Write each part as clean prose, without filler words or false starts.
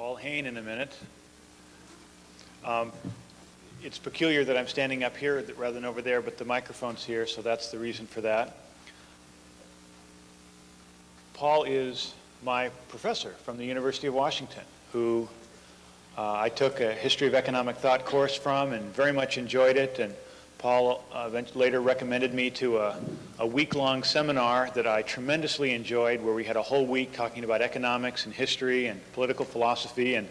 Paul Hayne in a minute. It's peculiar that I'm standing up here rather than over there, but the microphone's here, so that's the reason for that. Paul is my professor from the University of Washington, who I took a History of Economic Thought course from and very much enjoyed it. And Paul later recommended me to a week-long seminar that I tremendously enjoyed, where we had a whole week talking about economics and history and political philosophy. And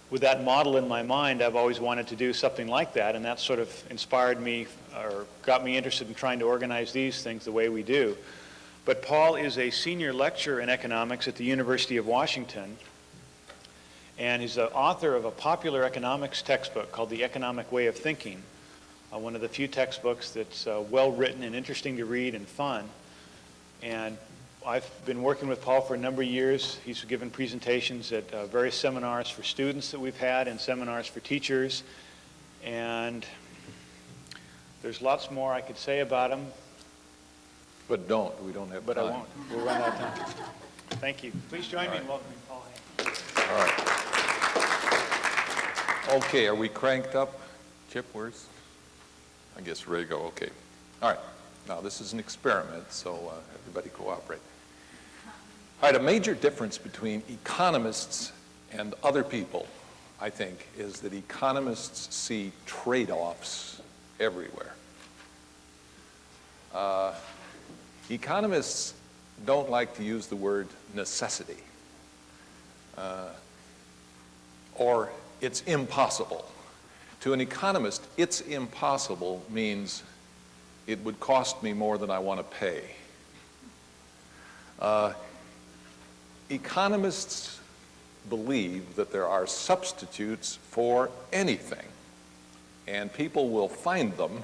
with that model in my mind, I've always wanted to do something like that, and that sort of inspired me or got me interested in trying to organize these things the way we do. But Paul is a senior lecturer in economics at the University of Washington, and he's the author of a popular economics textbook called The Economic Way of Thinking, one of the few textbooks that's well written and interesting to read and fun. And I've been working with Paul for a number of years. He's given presentations at various seminars for students that we've had and seminars for teachers. And there's lots more I could say about him. But we don't have time. But I won't. We'll run out of time. Thank you. Please join me in welcoming Paul Hayne. All right. Okay, are we cranked up? Chip, where's? I guess ready to go. Okay. All right. Now, this is an experiment, so everybody cooperate. All right, a major difference between economists and other people, I think, is that economists see trade-offs everywhere. Economists don't like to use the word necessity, or it's impossible. To an economist, it's impossible means it would cost me more than I want to pay. Economists believe that there are substitutes for anything, and people will find them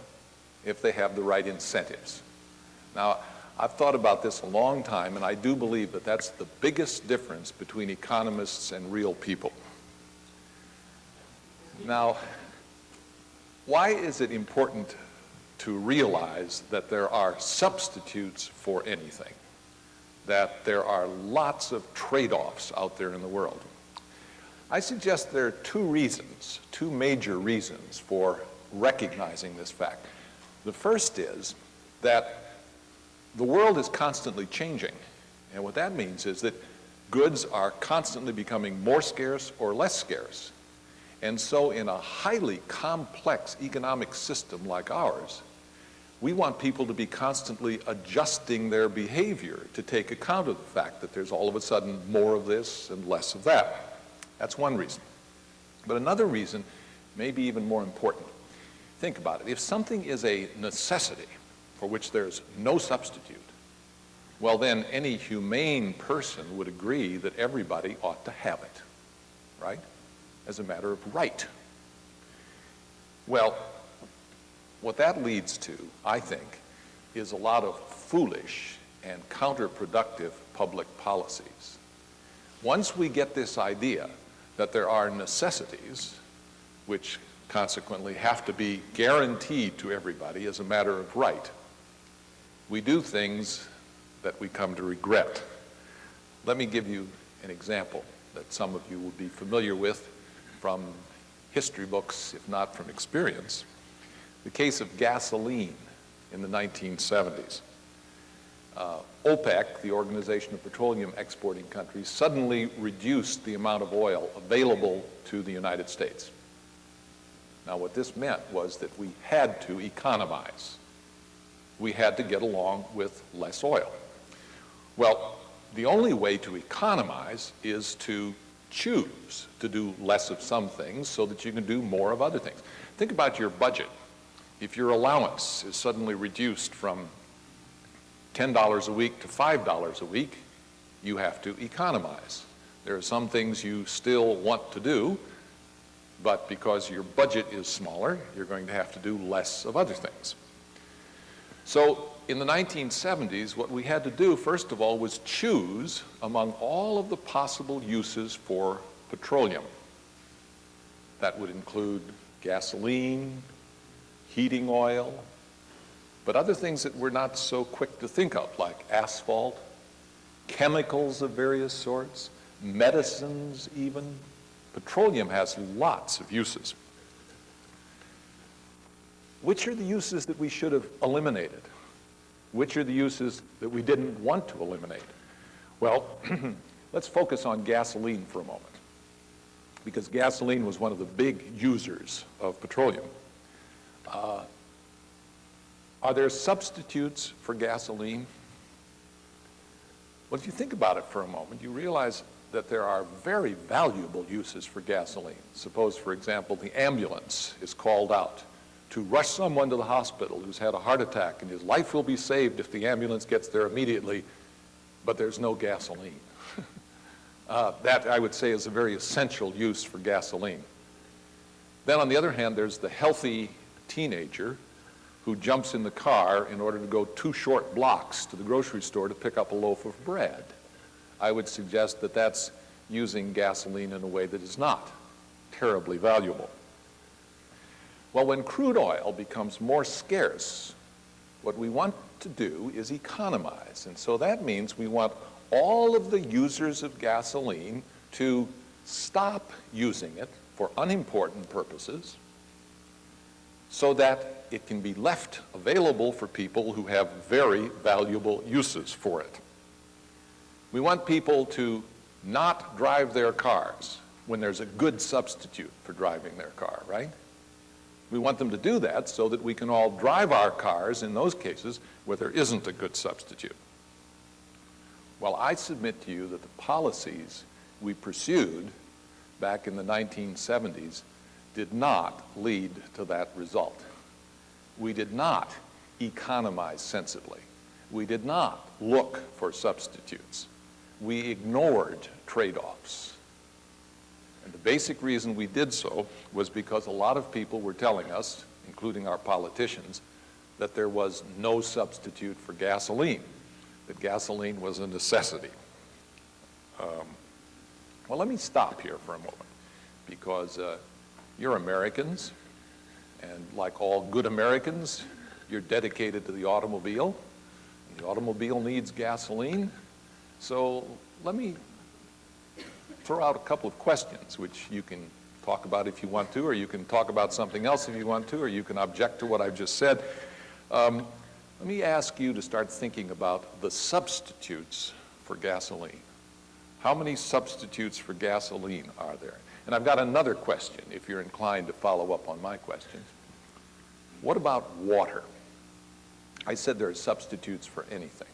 if they have the right incentives. Now, I've thought about this a long time, and I do believe that that's the biggest difference between economists and real people. Now, why is it important to realize that there are substitutes for anything, that there are lots of trade-offs out there in the world? I suggest there are two major reasons for recognizing this fact. The first is that the world is constantly changing, and what that means is that goods are constantly becoming more scarce or less scarce. And so in a highly complex economic system like ours, we want people to be constantly adjusting their behavior to take account of the fact that there's all of a sudden more of this and less of that. That's one reason. But another reason may be even more important. Think about it. If something is a necessity for which there's no substitute, well then any humane person would agree that everybody ought to have it, right? As a matter of right. Well, what that leads to, I think, is a lot of foolish and counterproductive public policies. Once we get this idea that there are necessities, which consequently have to be guaranteed to everybody as a matter of right, we do things that we come to regret. Let me give you an example that some of you will be familiar with from history books, if not from experience. The case of gasoline in the 1970s. OPEC, the Organization of Petroleum Exporting Countries, suddenly reduced the amount of oil available to the United States. Now, what this meant was that we had to economize. We had to get along with less oil. Well, the only way to economize is to choose to do less of some things so that you can do more of other things. Think about your budget. If your allowance is suddenly reduced from $10 a week to $5 a week, you have to economize. There are some things you still want to do, but because your budget is smaller, you're going to have to do less of other things. So in the 1970s, what we had to do, first of all, was choose among all of the possible uses for petroleum. That would include gasoline, heating oil, but other things that we're not so quick to think of, like asphalt, chemicals of various sorts, medicines even. Petroleum has lots of uses. Which are the uses that we should have eliminated? Which are the uses that we didn't want to eliminate? Well, let's focus on gasoline for a moment, because gasoline was one of the big users of petroleum. Are there substitutes for gasoline? Well, if you think about it for a moment, you realize that there are very valuable uses for gasoline. Suppose, for example, the ambulance is called out to rush someone to the hospital who's had a heart attack, and his life will be saved if the ambulance gets there immediately, but there's no gasoline. That, I would say, is a very essential use for gasoline. Then, on the other hand, there's the healthy teenager who jumps in the car in order to go 2 short blocks to the grocery store to pick up a loaf of bread. I would suggest that that's using gasoline in a way that is not terribly valuable. Well, when crude oil becomes more scarce, what we want to do is economize. And so that means we want all of the users of gasoline to stop using it for unimportant purposes so that it can be left available for people who have very valuable uses for it. We want people to not drive their cars when there's a good substitute for driving their car, right? We want them to do that so that we can all drive our cars in those cases where there isn't a good substitute. Well, I submit to you that the policies we pursued back in the 1970s did not lead to that result. We did not economize sensibly. We did not look for substitutes. We ignored trade-offs. And the basic reason we did so was because a lot of people were telling us, including our politicians, that there was no substitute for gasoline, that gasoline was a necessity. Well, let me stop here for a moment, because you're Americans, and like all good Americans, you're dedicated to the automobile. The automobile needs gasoline. So let me throw out a couple of questions, which you can talk about if you want to, or you can talk about something else if you want to, or you can object to what I've just said. Let me ask you to start thinking about the substitutes for gasoline. How many substitutes for gasoline are there? And I've got another question, if you're inclined to follow up on my questions. What about water? I said there are substitutes for anything.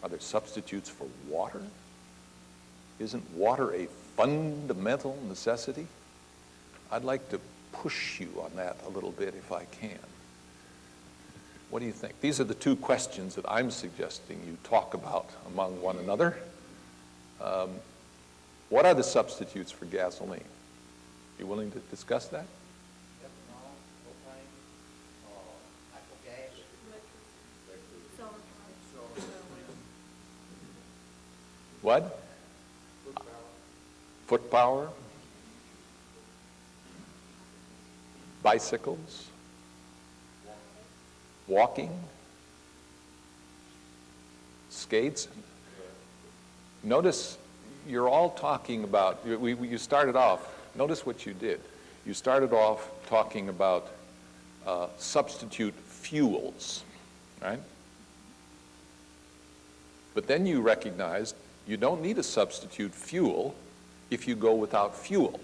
Are there substitutes for water? Isn't water a fundamental necessity? I'd like to push you on that a little bit if I can. What do you think? These are the 2 questions that I'm suggesting you talk about among one another. What are the substitutes for gasoline? You willing to discuss that? Ethanol, propane, natural gas, What? Foot power. Bicycles. Walking. Skates. Notice you're all talking about, you started off, notice what you did. You started off talking about substitute fuels, right? But then you recognized you don't need a substitute fuel if you go without fuel.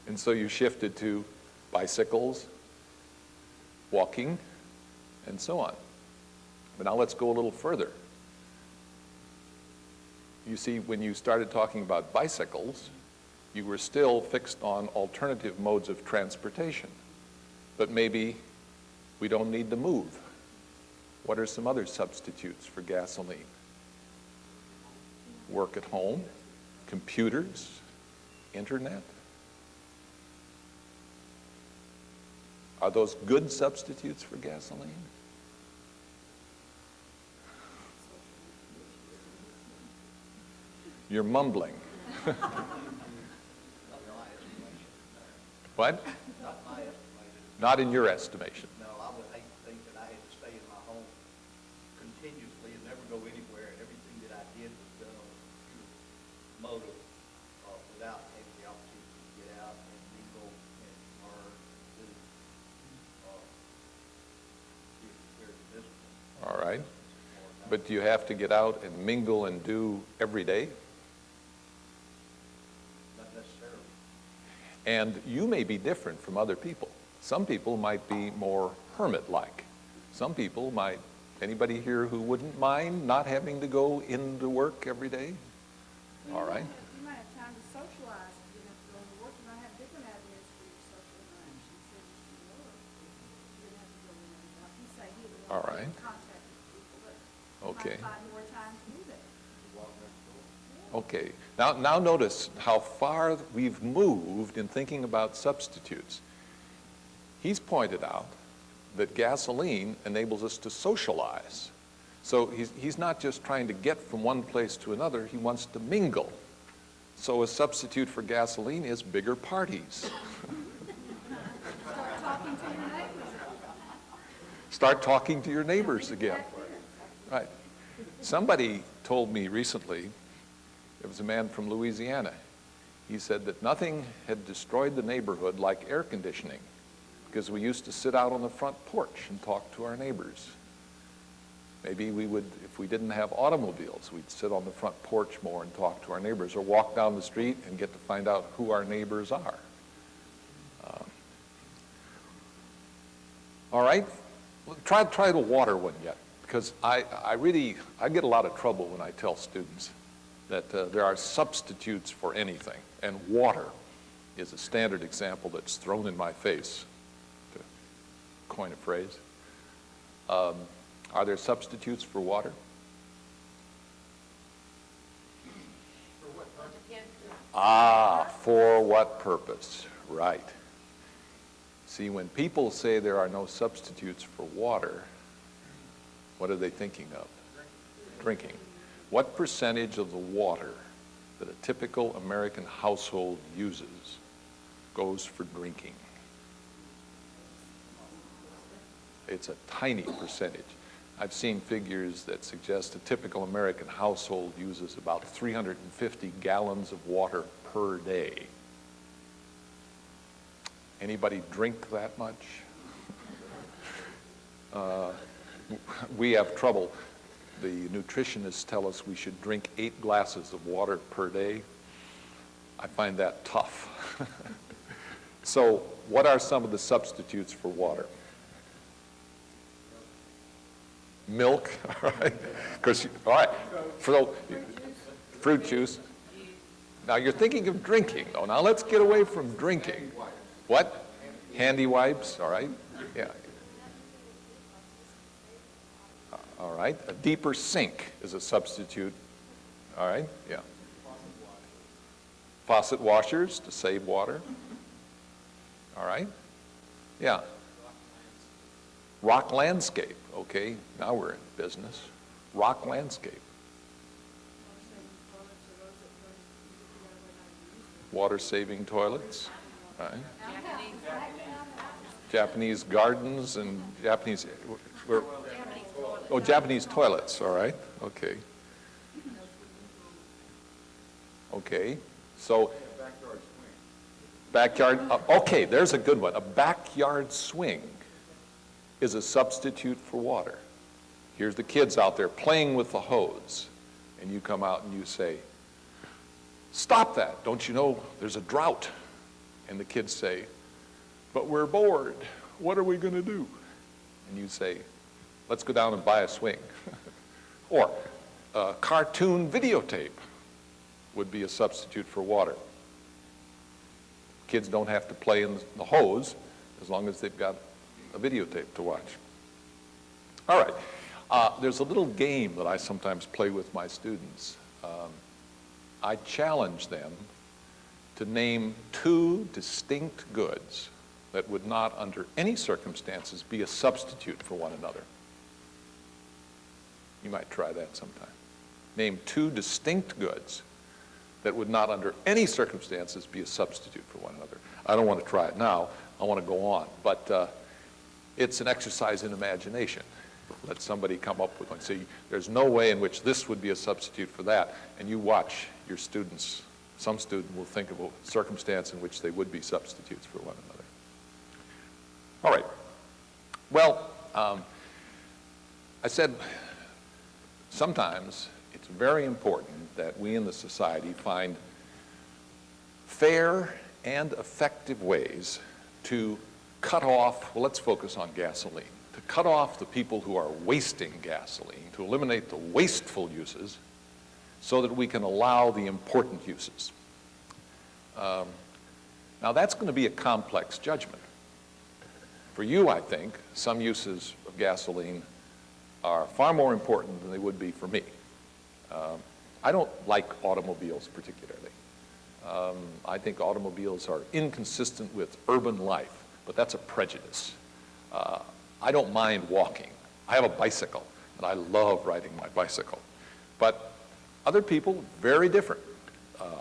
And so you shifted to bicycles, walking, and so on. But now let's go a little further. You see, when you started talking about bicycles, you were still fixed on alternative modes of transportation. But maybe we don't need to move. What are some other substitutes for gasoline? Work at home, computers, internet. Are those good substitutes for gasoline? You're mumbling. What? not my estimation. Not in your estimation. No, I would hate to think that I had to stay in my home continuously and never go anywhere, and everything that I did was done on a computer right? But do you have to get out and mingle and do every day? Not necessarily. And you may be different from other people. Some people might be more hermit-like. Some people might, anybody here who wouldn't mind not having to go into work every day? All right. You might have time to socialize. You don't have to go to work. You might have different avenues for your social interactions. So you should work. You don't have to go in and out. You say he would All want to right. contact people, but you Okay. might find more time to do that. Okay. Now notice how far we've moved in thinking about substitutes. He's pointed out that gasoline enables us to socialize. So he's not just trying to get from one place to another, he wants to mingle. So a substitute for gasoline is bigger parties. Start talking to your neighbors. Start talking to your neighbors again. Right. Somebody told me recently, it was a man from Louisiana, he said that nothing had destroyed the neighborhood like air conditioning, because we used to sit out on the front porch and talk to our neighbors. Maybe we would, if we didn't have automobiles, we'd sit on the front porch more and talk to our neighbors, or walk down the street and get to find out who our neighbors are. All right, try the water one yet, because I get a lot of trouble when I tell students that there are substitutes for anything, and water is a standard example that's thrown in my face, to coin a phrase. Are there substitutes for water? For what purpose? Right. See, when people say there are no substitutes for water, what are they thinking of? Drinking. What percentage of the water that a typical American household uses goes for drinking? It's a tiny percentage. I've seen figures that suggest a typical American household uses about 350 gallons of water per day. Anybody drink that much? We have trouble. The nutritionists tell us we should drink 8 glasses of water per day. I find that tough. So what are some of the substitutes for water? Milk, all right? All right, fruit juice. Now you're thinking of drinking, though. Now let's get away from drinking. What? Handy wipes, all right? Yeah. All right, a deeper sink is a substitute. All right, yeah. Faucet washers to save water. All right, yeah. Rock landscape, okay, now we're in business. Rock landscape. Water-saving toilets, right? Japanese gardens and Japanese toilets, all right, okay. Okay, so backyard, okay, there's a good one. A backyard swing is a substitute for water. Here's the kids out there playing with the hose, and you come out and you say, "Stop that, don't you know there's a drought?" And the kids say, "But we're bored, what are we gonna do?" And you say, "Let's go down and buy a swing." Or a cartoon videotape would be a substitute for water. Kids don't have to play in the hose as long as they've got a videotape to watch. All right, there's a little game that I sometimes play with my students. I challenge them to name 2 distinct goods that would not under any circumstances be a substitute for one another. You might try that sometime. Name 2 distinct goods that would not under any circumstances be a substitute for one another. I don't want to try it now, I want to go on, but it's an exercise in imagination. Let somebody come up with one. See, there's no way in which this would be a substitute for that, and you watch your students. Some student will think of a circumstance in which they would be substitutes for one another. All right. Well, I said, sometimes it's very important that we in the society find fair and effective ways to cut off, well, let's focus on gasoline, to cut off the people who are wasting gasoline, to eliminate the wasteful uses so that we can allow the important uses. Now that's going to be a complex judgment. For you, I think, some uses of gasoline are far more important than they would be for me. I don't like automobiles particularly. I think automobiles are inconsistent with urban life, but that's a prejudice. I don't mind walking. I have a bicycle, and I love riding my bicycle. But other people, very different.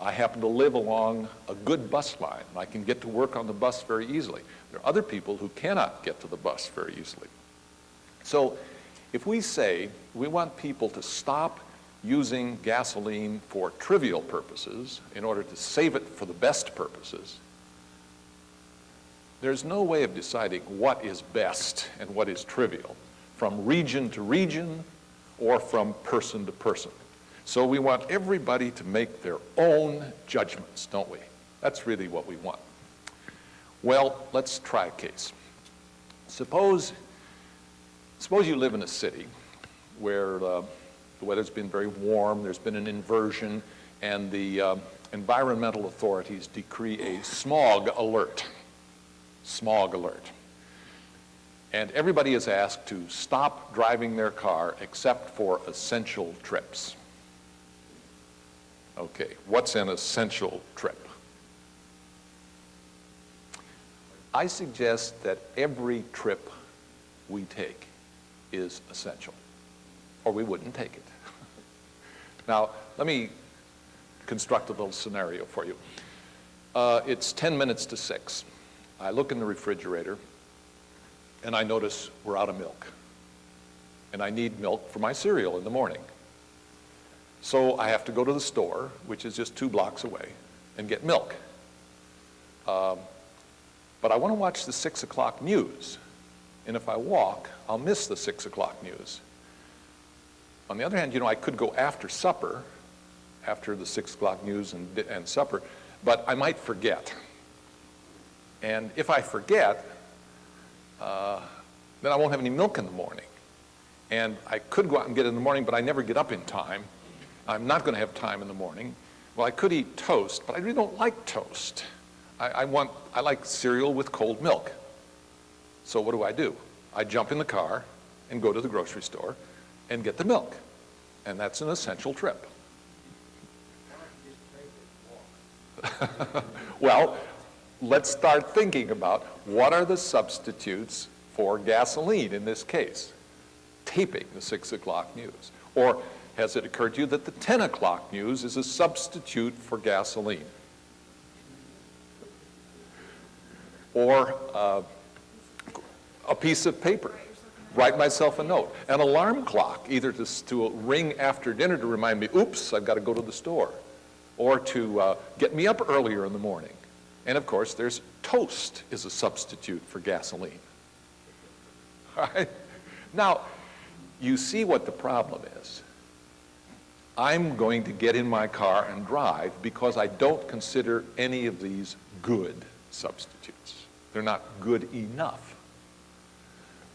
I happen to live along a good bus line, and I can get to work on the bus very easily. There are other people who cannot get to the bus very easily. So if we say we want people to stop using gasoline for trivial purposes in order to save it for the best purposes, there's no way of deciding what is best and what is trivial from region to region or from person to person. So we want everybody to make their own judgments, don't we? That's really what we want. Well, let's try a case. Suppose you live in a city where the weather's been very warm, there's been an inversion, and the environmental authorities decree a smog alert. Smog alert. And everybody is asked to stop driving their car except for essential trips. Okay, what's an essential trip? I suggest that every trip we take is essential, or we wouldn't take it. Now, let me construct a little scenario for you. It's 10 minutes to 6. I look in the refrigerator, and I notice we're out of milk. And I need milk for my cereal in the morning. So I have to go to the store, which is just 2 blocks away, and get milk. But I want to watch the 6 o'clock news. And if I walk, I'll miss the 6 o'clock news. On the other hand, I could go after supper, after the 6 o'clock news and supper, but I might forget. And if I forget, then I won't have any milk in the morning. And I could go out and get it in the morning, but I never get up in time. I'm not going to have time in the morning. Well, I could eat toast, but I really don't like toast. I like cereal with cold milk. So what do? I jump in the car and go to the grocery store and get the milk. And that's an essential trip. Well, let's start thinking about what are the substitutes for gasoline in this case? Taping the 6 o'clock news. Or has it occurred to you that the 10 o'clock news is a substitute for gasoline? Or a piece of paper. Write myself a note. An alarm clock, either to ring after dinner to remind me, oops, I've got to go to the store. Or to get me up earlier in the morning. And of course, there's toast is a substitute for gasoline. All right? Now, you see what the problem is. I'm going to get in my car and drive because I don't consider any of these good substitutes. They're not good enough.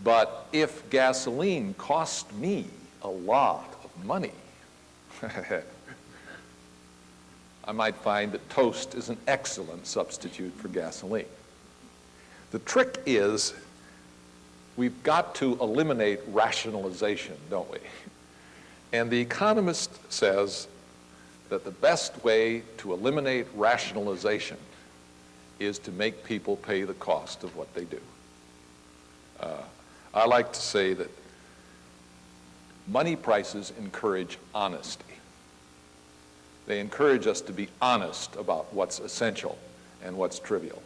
But if gasoline cost me a lot of money, I might find that toast is an excellent substitute for gasoline. The trick is we've got to eliminate rationalization, don't we? And the economist says that the best way to eliminate rationalization is to make people pay the cost of what they do. I like to say that money prices encourage honesty. They encourage us to be honest about what's essential and what's trivial.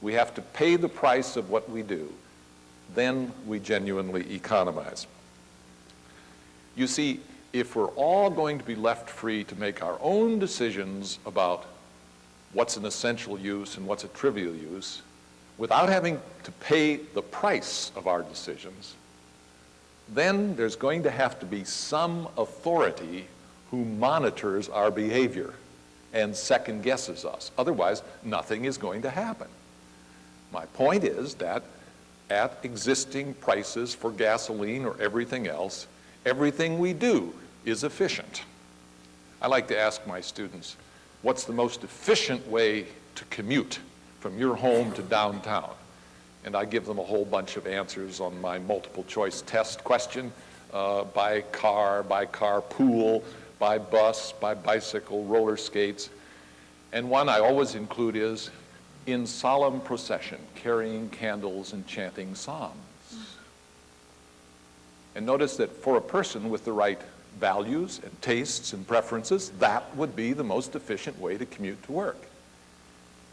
We have to pay the price of what we do, then we genuinely economize. You see, if we're all going to be left free to make our own decisions about what's an essential use and what's a trivial use, without having to pay the price of our decisions, then there's going to have to be some authority who monitors our behavior and second guesses us. Otherwise, nothing is going to happen. My point is that at existing prices for gasoline or everything else, everything we do is efficient. I like to ask my students, what's the most efficient way to commute from your home to downtown? And I give them a whole bunch of answers on my multiple choice test question, by car, pool, by bus, by bicycle, roller skates. And one I always include is in solemn procession, carrying candles and chanting psalms. And notice that for a person with the right values and tastes and preferences, that would be the most efficient way to commute to work.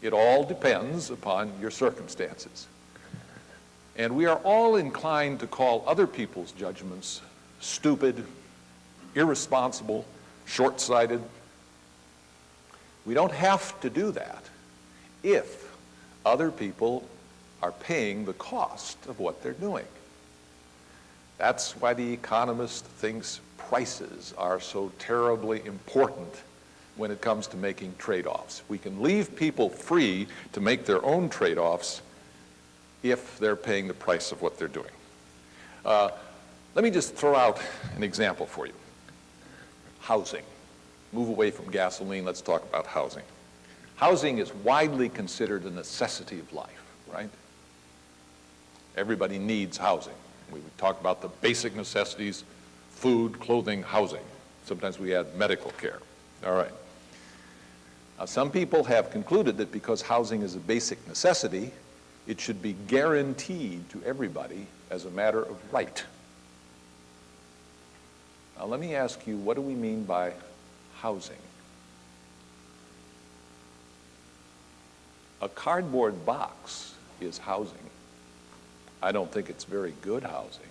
It all depends upon your circumstances. And we are all inclined to call other people's judgments stupid, irresponsible, short-sighted. We don't have to do that if other people are paying the cost of what they're doing. That's why the economist thinks prices are so terribly important when it comes to making trade-offs. We can leave people free to make their own trade-offs if they're paying the price of what they're doing. Let me just throw out an example for you. Housing. Move away from gasoline, let's talk about housing. Housing is widely considered a necessity of life, right? Everybody needs housing. We would talk about the basic necessities: food, clothing, housing. Sometimes we add medical care. All right. Now, some people have concluded that because housing is a basic necessity, it should be guaranteed to everybody as a matter of right. Now, let me ask you, what do we mean by housing? A cardboard box is housing. I don't think it's very good housing.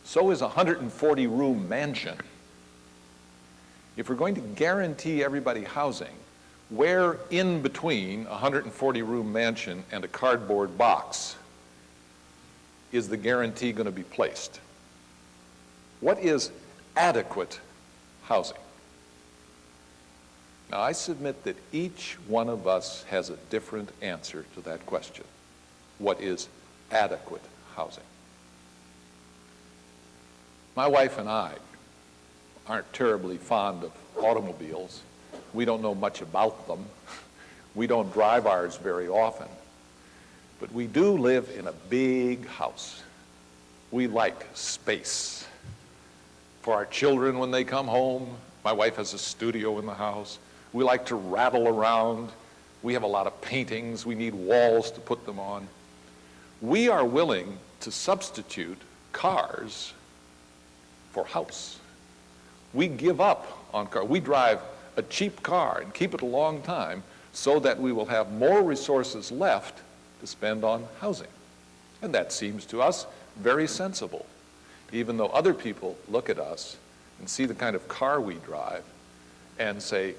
So is a 140-room mansion. If we're going to guarantee everybody housing, where in between a 140-room mansion and a cardboard box is the guarantee going to be placed? What is adequate housing? Now, I submit that each one of us has a different answer to that question. What is adequate housing? My wife and I aren't terribly fond of automobiles. We don't know much about them. We don't drive ours very often. But we do live in a big house. We like space. For our children when they come home, my wife has a studio in the house. We like to rattle around. We have a lot of paintings. We need walls to put them on. We are willing to substitute cars for house. We give up on cars. We drive a cheap car and keep it a long time so that we will have more resources left to spend on housing. And that seems to us very sensible, even though other people look at us and see the kind of car we drive and say,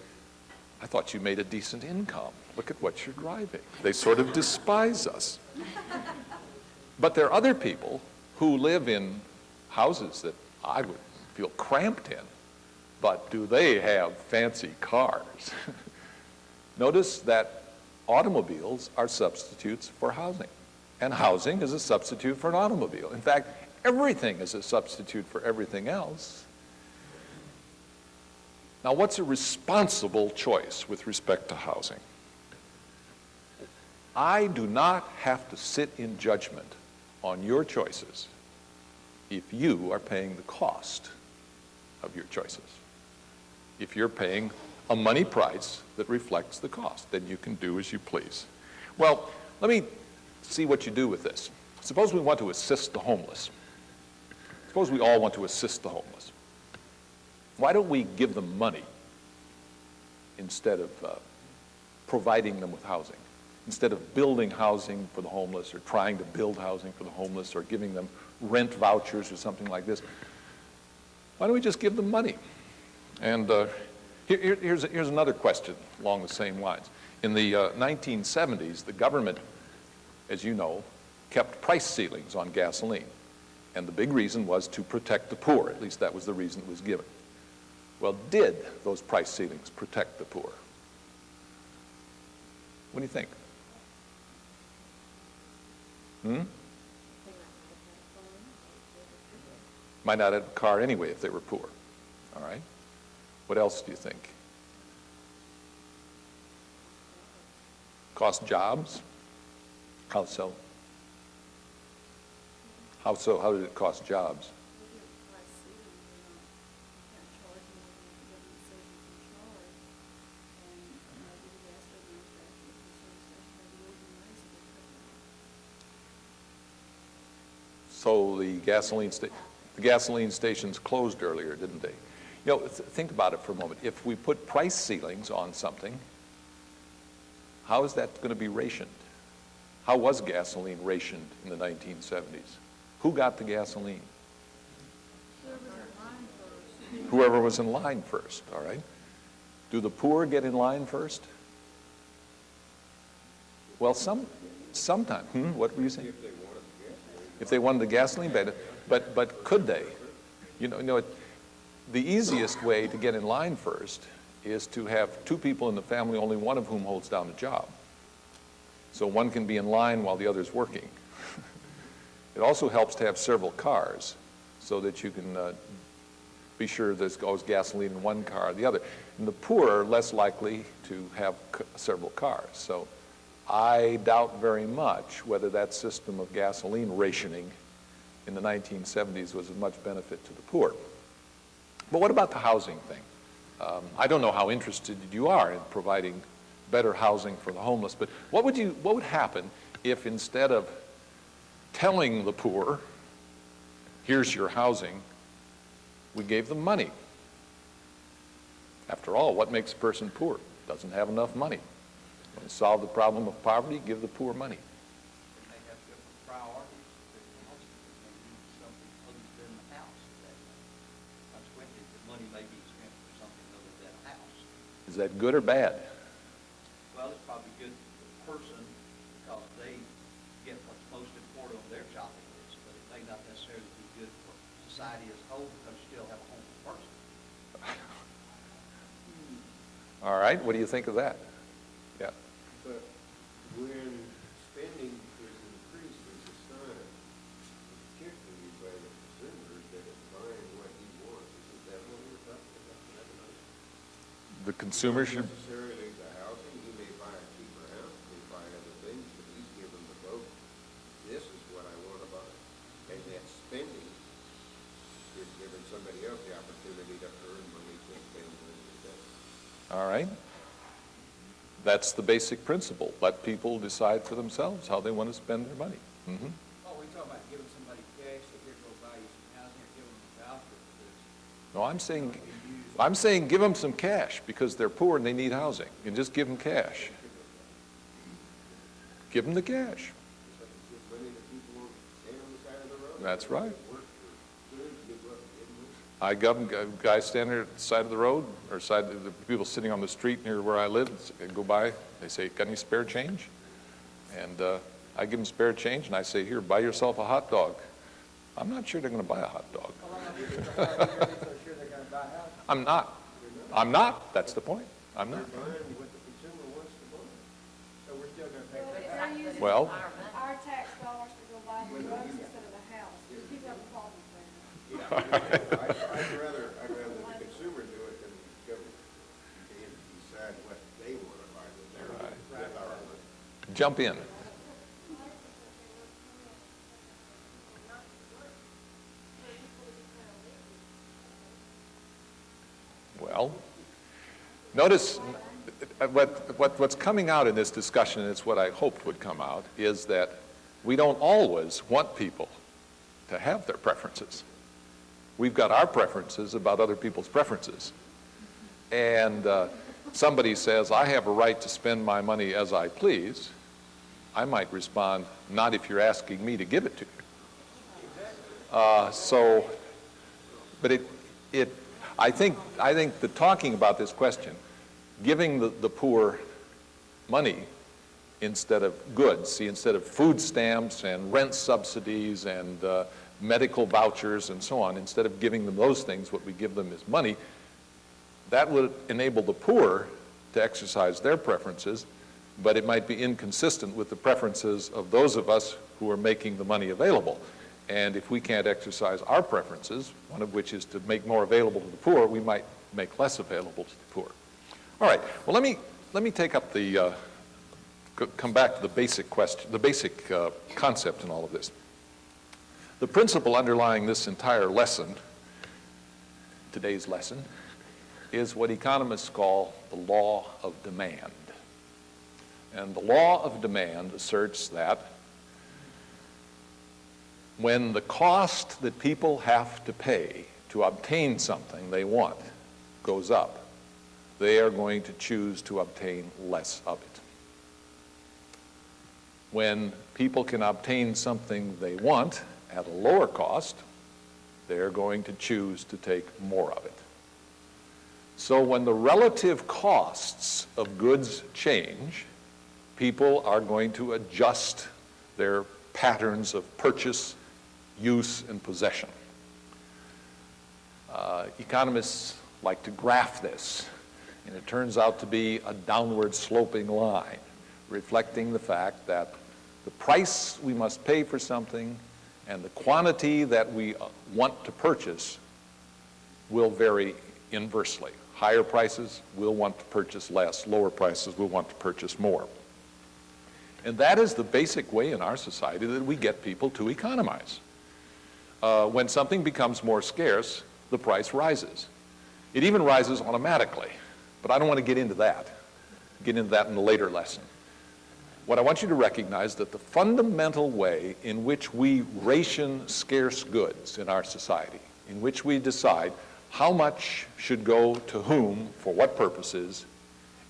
I thought you made a decent income. Look at what you're driving. They sort of despise us. But there are other people who live in houses that I would feel cramped in, but do they have fancy cars? Notice that automobiles are substitutes for housing, and housing is a substitute for an automobile. In fact, everything is a substitute for everything else. Now, what's a responsible choice with respect to housing? I do not have to sit in judgment on your choices if you are paying the cost of your choices. If you're paying a money price that reflects the cost, then you can do as you please. Well, let me see what you do with this. Suppose we want to assist the homeless. Suppose we all want to assist the homeless. Why don't we give them money instead of providing them with housing? Instead of building housing for the homeless or trying to build housing for the homeless or giving them rent vouchers or something like this, why don't we just give them money? And here's another question along the same lines. In the 1970s, the government, as you know, kept price ceilings on gasoline. And the big reason was to protect the poor. At least that was the reason it was given. Well, did those price ceilings protect the poor? What do you think? Might not have a car anyway if they were poor. All right. What else do you think? Cost jobs? How so? How so? How did it cost jobs? So the gasoline stations closed earlier, didn't they? You know, think about it for a moment. If we put price ceilings on something, how is that going to be rationed? How was gasoline rationed in the 1970s? Who got the gasoline? Whoever was in line first, all right? Do the poor get in line first? Well, sometimes. What were you saying? If they wanted the gasoline, but could they? You know, the easiest way to get in line first is to have two people in the family, only one of whom holds down a job. So one can be in line while the other's working. It also helps to have several cars so that you can be sure there's always gasoline in one car or the other. And the poor are less likely to have several cars. So I doubt very much whether that system of gasoline rationing in the 1970s was of much benefit to the poor. But what about the housing thing? I don't know how interested you are in providing better housing for the homeless, but what would happen if instead of telling the poor, here's your housing, we gave them money? After all, what makes a person poor? Doesn't have enough money. When you solve the problem of poverty, give the poor money. They have different priorities. They need something other than the house. Consequently, the money may be spent for something other than a house. Is that good or bad? Well, it's probably good for the person because they get what's most important on their shopping list, but it may not necessarily be good for society as a whole because you still have a homeless person. All right, what do you think of that? Yeah. But when spending is increased, there's a sign, particularly by the consumers, that it's buying what he wants. Isn't that what we're talking about? The consumer should, Not necessarily the housing. He may buy a cheaper house, he may buy other things, but he's given the vote. This is what I want to buy. And that spending is giving somebody else the opportunity to earn money to spend money. all right. That's the basic principle. Let people decide for themselves how they want to spend their money. Mm-hmm. Oh, we talk about giving somebody cash, so here go buy you some housing, or giving them a voucher for this. No, I'm saying give them some cash because they're poor and they need housing. And just give them cash. Give them the cash. Give money to people on the side of the road. That's right. Work for food, you go up and give them. I got guys standing there at the side of the road, or the people sitting on the street near where I live, go by, they say, got any spare change? And I give them spare change, and I say, here, buy yourself a hot dog. I'm not sure they're going to buy a hot dog. I'm not. That's the point. I'm not. Buying what the consumer wants to buy. So we're still gonna pay Well, for if that. they're using Well- our tax dollars to go buy the drugs instead of the house, people have a problem with that. I'd rather the consumer do it than the government. They decide what they want to buy with their, with our money. Jump in. Well, notice what's coming out in this discussion, and it's what I hoped would come out, is that we don't always want people to have their preferences. We've got our preferences about other people's preferences. And somebody says, I have a right to spend my money as I please. I might respond, not if you're asking me to give it to you. But I think that talking about this question, giving the poor money instead of goods, see, instead of food stamps and rent subsidies and medical vouchers and so on, instead of giving them those things, what we give them is money. That would enable the poor to exercise their preferences, but it might be inconsistent with the preferences of those of us who are making the money available. And if we can't exercise our preferences, one of which is to make more available to the poor, we might make less available to the poor. All right, well, let me take up the, come back to the basic question, the basic concept in all of this. The principle underlying this entire lesson, today's lesson, is what economists call the law of demand. And the law of demand asserts that when the cost that people have to pay to obtain something they want goes up, they are going to choose to obtain less of it. When people can obtain something they want at a lower cost, they're going to choose to take more of it. So when the relative costs of goods change, people are going to adjust their patterns of purchase, use, and possession. Economists like to graph this, and it turns out to be a downward sloping line, reflecting the fact that the price we must pay for something and the quantity that we want to purchase will vary inversely. Higher prices will want to purchase less, lower prices will want to purchase more. And that is the basic way in our society that we get people to economize. When something becomes more scarce, the price rises. It even rises automatically, but I don't want to get into that. Get into that in a later lesson. What I want you to recognize is that the fundamental way in which we ration scarce goods in our society, in which we decide how much should go to whom for what purposes,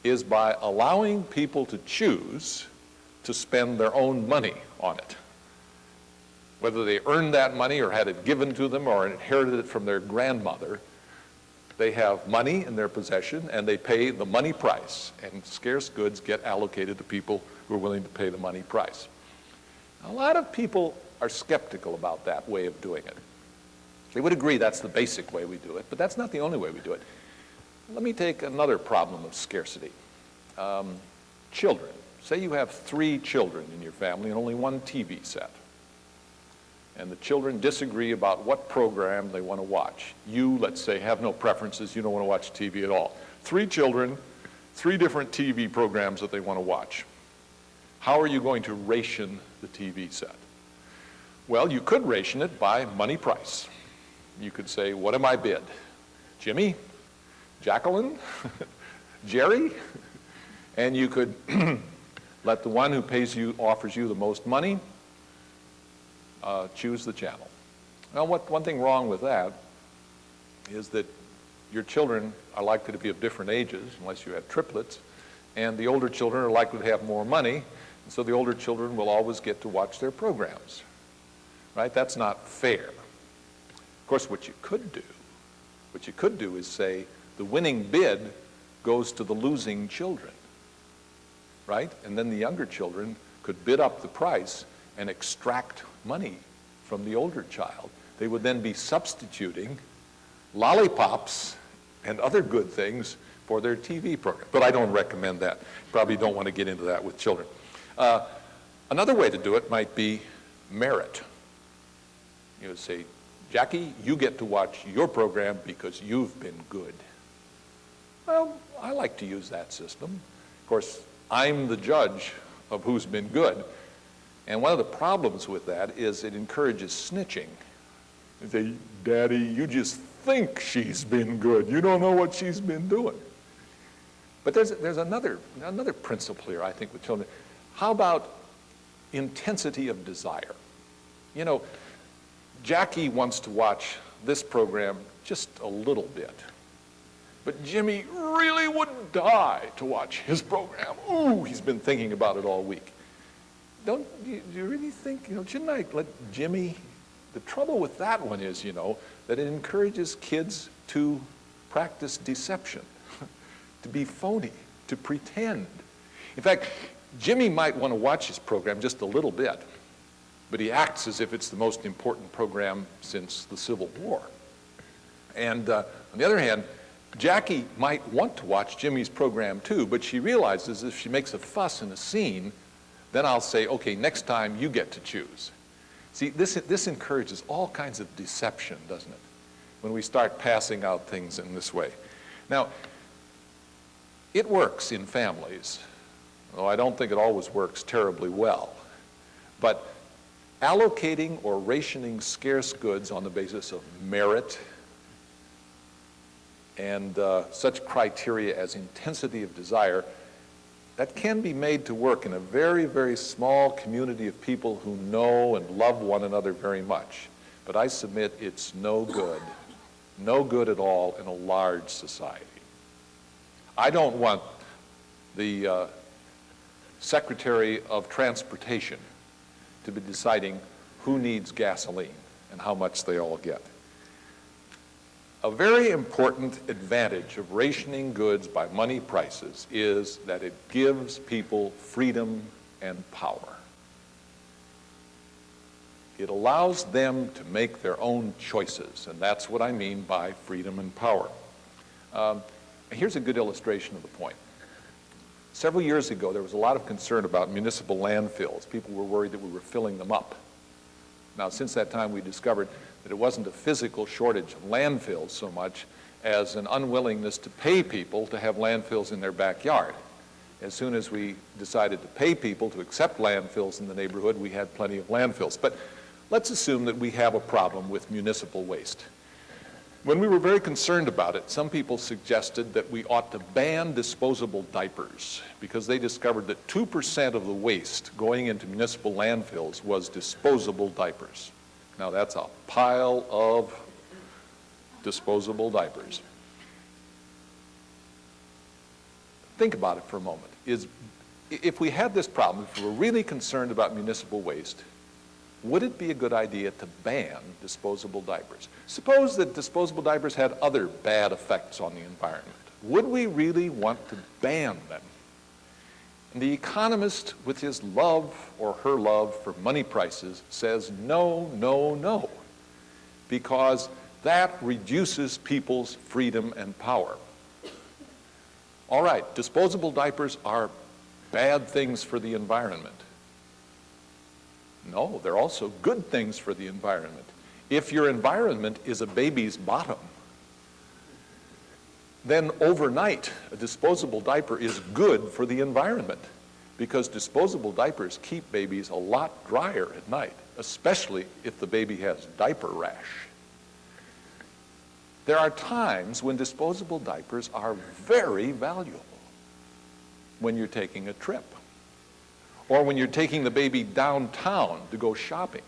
is by allowing people to choose to spend their own money on it. Whether they earned that money or had it given to them or inherited it from their grandmother, they have money in their possession and they pay the money price, and scarce goods get allocated to people who are willing to pay the money price. A lot of people are skeptical about that way of doing it. They would agree that's the basic way we do it, but that's not the only way we do it. Let me take another problem of scarcity. Children. Say you have 3 children in your family and only 1 TV set. And the children disagree about what program they want to watch. You, let's say, have no preferences. You don't want to watch TV at all. 3 children, 3 different TV programs that they want to watch. How are you going to ration the TV set? Well, you could ration it by money price. You could say, what am I bid? Jimmy? Jacqueline? Jerry? And you could let the one who offers you the most money choose the channel. Now, one thing wrong with that is that your children are likely to be of different ages, unless you have triplets, and the older children are likely to have more money, and so the older children will always get to watch their programs. Right? That's not fair. Of course, what you could do is say the winning bid goes to the losing children. Right? And then the younger children could bid up the price and extract money from the older child. They would then be substituting lollipops and other good things for their TV program. But I don't recommend that. Probably don't want to get into that with children. Another way to do it might be merit. You would say, Jackie, you get to watch your program because you've been good. Well, I like to use that system. Of course, I'm the judge of who's been good. And one of the problems with that is it encourages snitching. You say, Daddy, you just think she's been good. You don't know what she's been doing. But there's another principle here, I think, with children. How about intensity of desire? You know, Jackie wants to watch this program just a little bit. But Jimmy really would die to watch his program. Ooh, he's been thinking about it all week. Do you really think, shouldn't I let Jimmy? The trouble with that one is, that it encourages kids to practice deception, to be phony, to pretend. In fact, Jimmy might want to watch his program just a little bit, but he acts as if it's the most important program since the Civil War. And on the other hand, Jackie might want to watch Jimmy's program too, but she realizes if she makes a fuss in a scene, then I'll say, okay, next time you get to choose. See, this encourages all kinds of deception, doesn't it? When we start passing out things in this way. Now, it works in families, though I don't think it always works terribly well. But allocating or rationing scarce goods on the basis of merit and such criteria as intensity of desire, that can be made to work in a very, very small community of people who know and love one another very much. But I submit it's no good at all in a large society. I don't want the Secretary of Transportation to be deciding who needs gasoline and how much they all get. A very important advantage of rationing goods by money prices is that it gives people freedom and power. It allows them to make their own choices, and that's what I mean by freedom and power. Here's a good illustration of the point. Several years ago, there was a lot of concern about municipal landfills. People were worried that we were filling them up. Now, since that time, we discovered that it wasn't a physical shortage of landfills so much as an unwillingness to pay people to have landfills in their backyard. As soon as we decided to pay people to accept landfills in the neighborhood, we had plenty of landfills. But let's assume that we have a problem with municipal waste. When we were very concerned about it, some people suggested that we ought to ban disposable diapers because they discovered that 2% of the waste going into municipal landfills was disposable diapers. Now that's a pile of disposable diapers. Think about it for a moment. If we had this problem, if we were really concerned about municipal waste, would it be a good idea to ban disposable diapers? Suppose that disposable diapers had other bad effects on the environment. Would we really want to ban them? And the economist, with his love or her love for money prices, says no, no, no, because that reduces people's freedom and power. All right, disposable diapers are bad things for the environment. No, they're also good things for the environment. If your environment is a baby's bottom, then overnight a disposable diaper is good for the environment because disposable diapers keep babies a lot drier at night, especially if the baby has diaper rash. There are times when disposable diapers are very valuable. When you're taking a trip, or when you're taking the baby downtown to go shopping.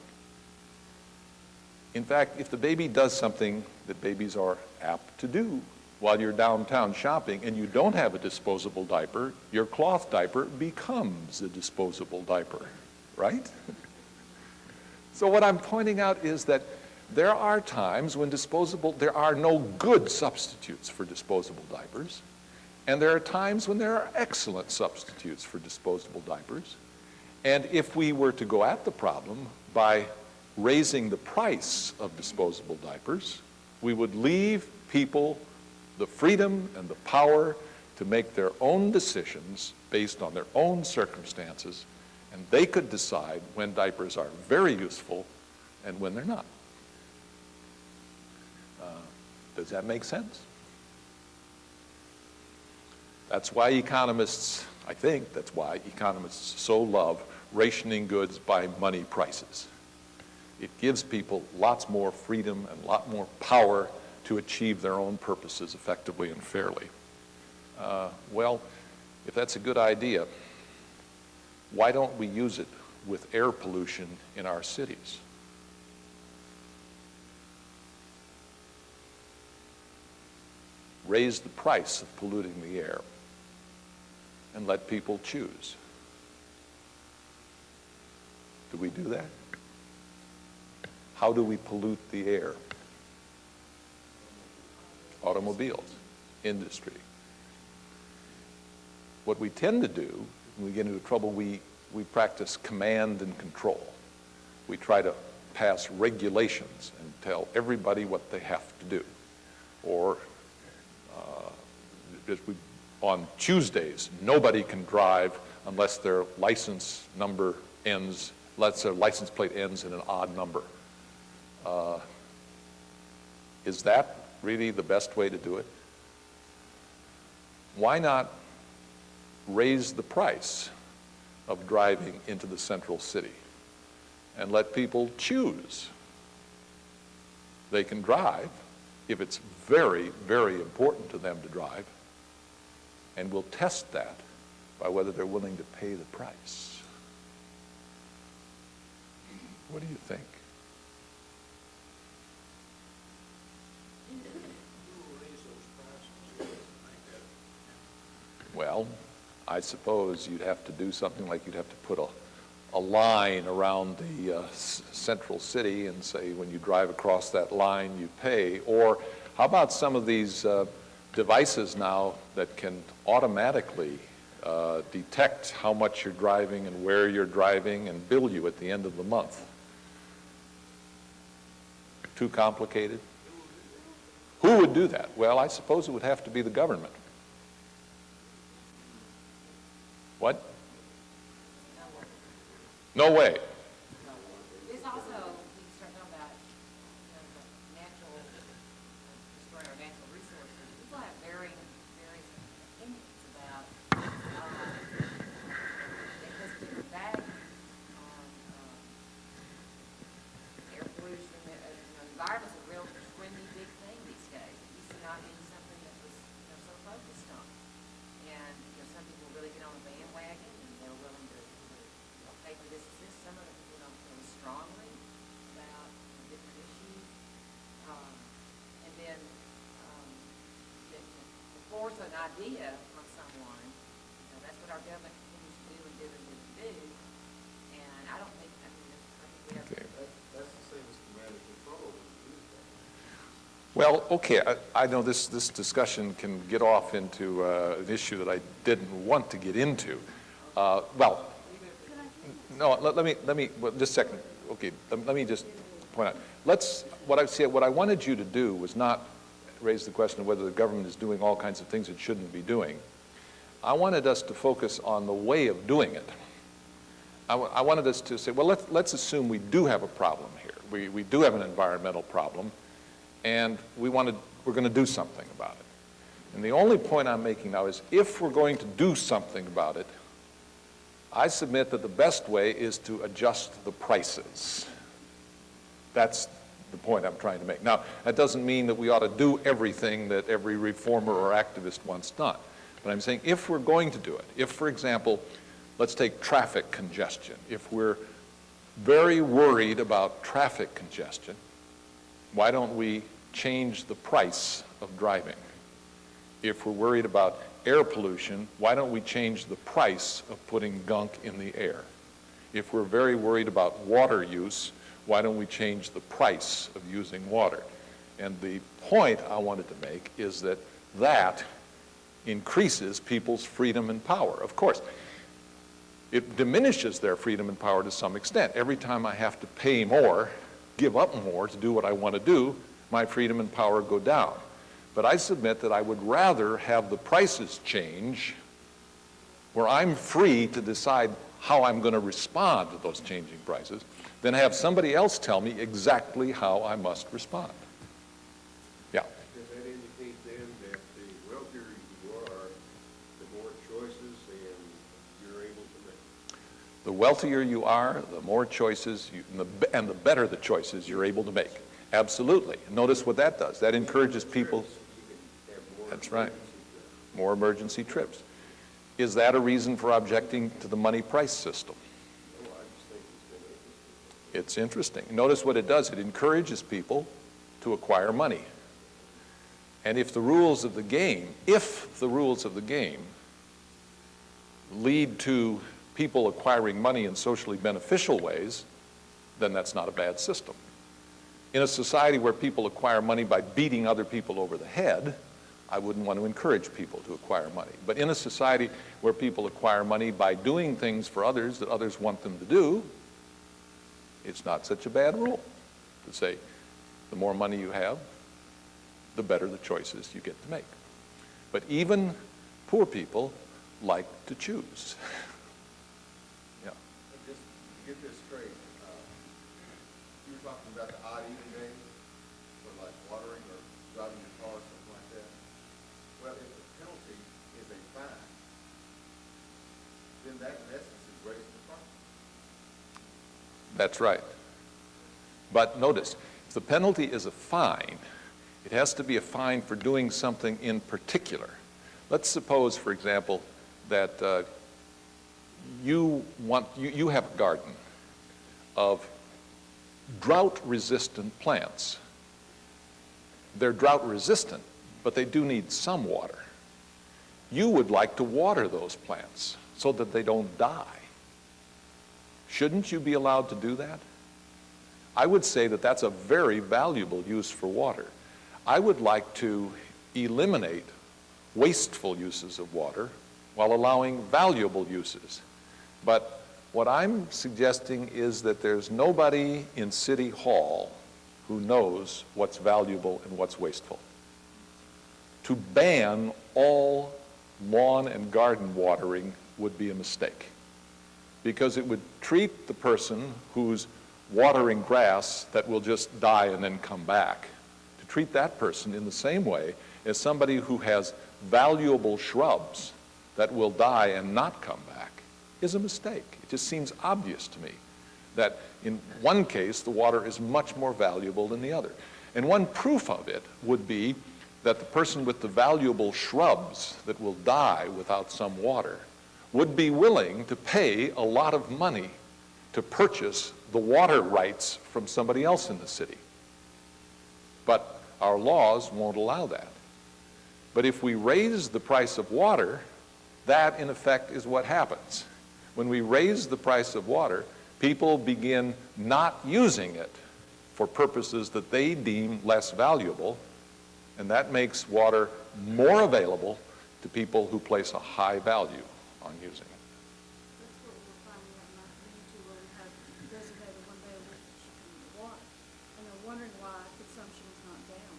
In fact, if the baby does something that babies are apt to do while you're downtown shopping and you don't have a disposable diaper, your cloth diaper becomes a disposable diaper, right? So what I'm pointing out is that there are times when there are no good substitutes for disposable diapers, and there are times when there are excellent substitutes for disposable diapers. And if we were to go at the problem by raising the price of disposable diapers, we would leave people the freedom and the power to make their own decisions based on their own circumstances, and they could decide when diapers are very useful and when they're not. Does that make sense? That's why economists, I think that's why economists so love rationing goods by money prices. It gives people lots more freedom and a lot more power to achieve their own purposes effectively and fairly. Well, if that's a good idea, why don't we use it with air pollution in our cities? Raise the price of polluting the air and let people choose. Do we do that? How do we pollute the air? Automobiles, industry. What we tend to do, when we get into trouble, we practice command and control. we try to pass regulations and tell everybody what they have to do. Or on Tuesdays, nobody can drive unless their license number ends, unless their license plate ends in an odd number. Is that really the best way to do it? Why not raise the price of driving into the central city and let people choose? They can drive if it's very, very important to them to drive, and we'll test that by whether they're willing to pay the price. What do you think? Well, I suppose you'd have to do something like you'd have to put a line around the central city and say when you drive across that line you pay. Or how about some of these devices now that can automatically detect how much you're driving and where you're driving and bill you at the end of the month? Too complicated? Who would do that? Well, I suppose it would have to be the government. What? No way. There's also, we start talking about, the natural, destroying our natural resources. People have very opinions about, they place different value on air pollution. Environment's a real squinty big thing these days. It used to not be something that was so focused on. And some people really get on the bandwagon and they're willing to pay for this. Some of them feel strongly about different issues. And then to force an idea on someone, that's what our government continues to do and did and did and do. And I don't think, I think we have to. That's the same as command and control. Well, okay, I know this discussion can get off into an issue that I didn't want to get into. Well, no, let me, well, just a second. Okay, let me just point out. What I wanted you to do was not raise the question of whether the government is doing all kinds of things it shouldn't be doing. I wanted us to focus on the way of doing it. I wanted us to say, well, let's assume we do have a problem here. We do have an environmental problem, and we're going to do something about it. And the only point I'm making now is if we're going to do something about it, I submit that the best way is to adjust the prices. That's the point I'm trying to make. Now, that doesn't mean that we ought to do everything that every reformer or activist wants done. But I'm saying if we're going to do it, if, for example, let's take traffic congestion. If we're very worried about traffic congestion, why don't we change the price of driving? If we're worried about air pollution, why don't we change the price of putting gunk in the air? If we're very worried about water use, why don't we change the price of using water? And the point I wanted to make is that that increases people's freedom and power. Of course, it diminishes their freedom and power to some extent. Every time I have to pay more, give up more to do what I want to do, my freedom and power go down. But I submit that I would rather have the prices change where I'm free to decide how I'm going to respond to those changing prices than have somebody else tell me exactly how I must respond. Yeah. Does that indicate then that the wealthier you are, the more choices and you're able to make? The wealthier you are, the more choices, and the better the choices you're able to make. Absolutely. Notice what that does. That encourages people. That's right. More emergency trips. Is that a reason for objecting to the money price system? It's interesting. Notice what it does. It encourages people to acquire money. And if the rules of the game lead to people acquiring money in socially beneficial ways, then that's not a bad system. In a society where people acquire money by beating other people over the head, I wouldn't want to encourage people to acquire money. But in a society where people acquire money by doing things for others that others want them to do, It's not such a bad rule to say the more money you have, the better the choices you get to make. But even poor people like to choose. Yeah. But just to get this straight, you were talking about the odd even days for like watering or driving your car or something like that. Well, if the penalty is a fine, then that in essence is raising the price. That's right. But notice, if the penalty is a fine, it has to be a fine for doing something in particular. Let's suppose, for example, that you have a garden of drought-resistant plants. They're drought-resistant, but they do need some water. You would like to water those plants so that they don't die. Shouldn't you be allowed to do that? I would say that that's a very valuable use for water. I would like to eliminate wasteful uses of water while allowing valuable uses. But what I'm suggesting is that there's nobody in City Hall who knows what's valuable and what's wasteful. To ban all lawn and garden watering would be a mistake, because it would treat the person who's watering grass that will just die and then come back, to treat that person in the same way as somebody who has valuable shrubs that will die and not come back is a mistake. It just seems obvious to me that in one case the water is much more valuable than the other. And one proof of it would be that the person with the valuable shrubs that will die without some water would be willing to pay a lot of money to purchase the water rights from somebody else in the city. But our laws won't allow that. But if we raise the price of water, that in effect is what happens. When we raise the price of water, people begin not using it for purposes that they deem less valuable, and that makes water more available to people who place a high value on using it. That's what we're finding out in our community, where we have designated one day a week for shipping the water. And they're wondering why consumption is not down.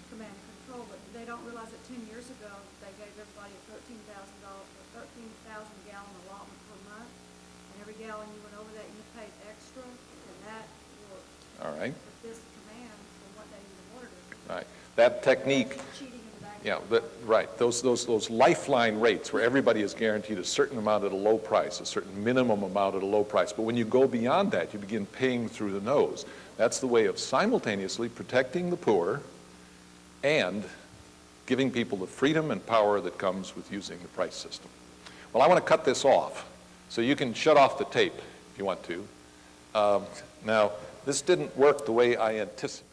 Command and control, but they don't realize that 10 years ago, they gave everybody a $13,000 gallon allotment per month. And every gallon you went over that, you paid extra, and that worked. All right. But this command, from what they even ordered. Right. That technique, Cheating in the back. yeah, right. Those lifeline rates where everybody is guaranteed a certain amount at a low price, a certain minimum amount at a low price. But when you go beyond that, you begin paying through the nose. That's the way of simultaneously protecting the poor and giving people the freedom and power that comes with using the price system. Well, I want to cut this off, so you can shut off the tape if you want to. Now, this didn't work the way I anticipated.